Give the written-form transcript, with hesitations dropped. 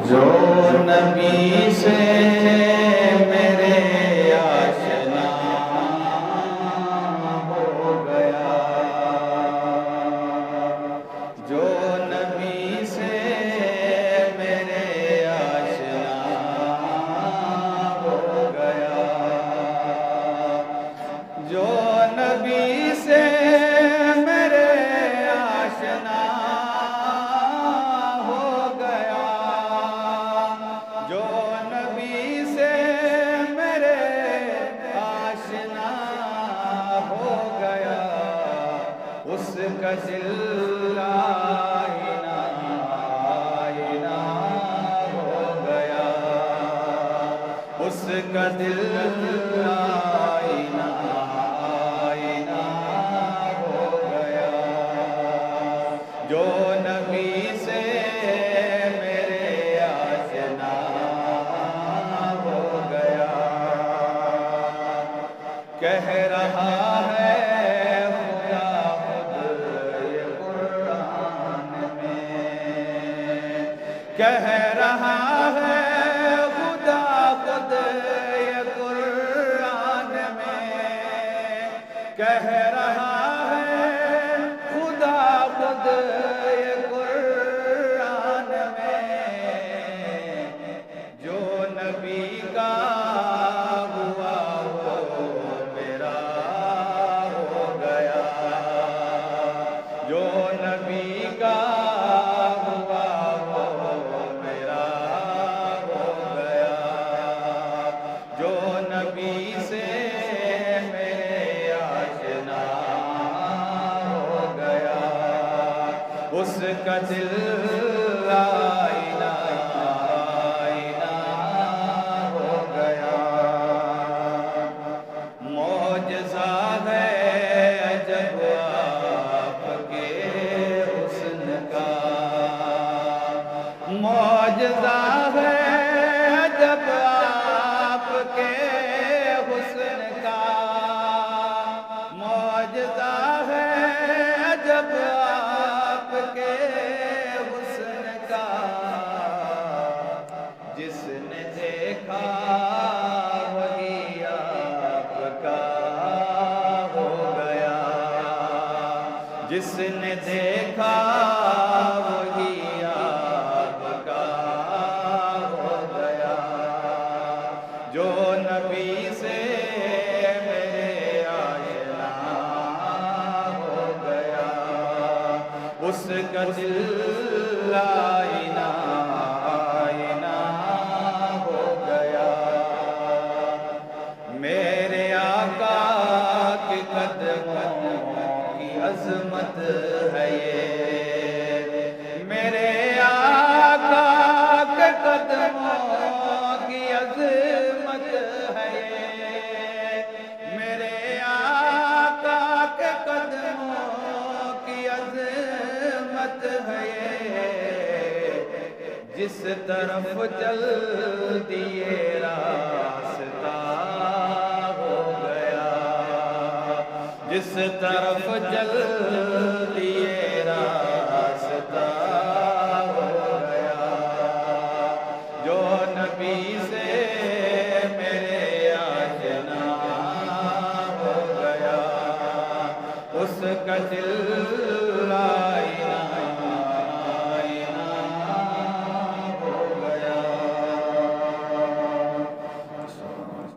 جو نبی سے میرے آشنا ہو گیا، جو نبی سے میرے آشنا ہو گیا، جو نبی سے میرے آشنا ہو گیا، جو نبی سے میرے آشنا ہو گیا، اس کا دل آئینہ آئینہ ہو گیا، اس کا دل آئینہ آئینہ ہو گیا، جو نبی سے میرے آشنا ہو گیا۔ کہہ رہا ہے خدا خود یہ قرآن میں، کہہ رہا ہے خدا خود یہ قرآن میں، کہہ رہا ہے خدا خود یہ قرآن میں، جو نبی کا ہوا وہ میرا ہو گیا، جو نبی کا ہوا وہ میرا ہو گیا، جو نبی سے میرے آشنا ہو گیا، اس کا دل آئینہ آئینہ ہو گیا۔ معجزہ ہے عجب آپ کے حسن کا، معجزہ ہے عجب آپ کے حسن کا، معجزہ ہے عجب آپ کے حسن کا، جس نے دیکھا وہی آپ کا ہو گیا، جس نے دیکھا وہی آپ کا ہو گیا، جو نبی سے میرے آشنا ہو گیا، اس کا دل آئینہ آئینہ ہو گیا۔ میرے آقا کے قدموں کی عظمت ہے یہ، میرے آقا کے قدموں کی عظمت ہے یہ، میرے آقا کے قدموں کی عظمت ہے یہ، جس طرف چل دیے راستہ ہو گیا، جس طرف چل دیے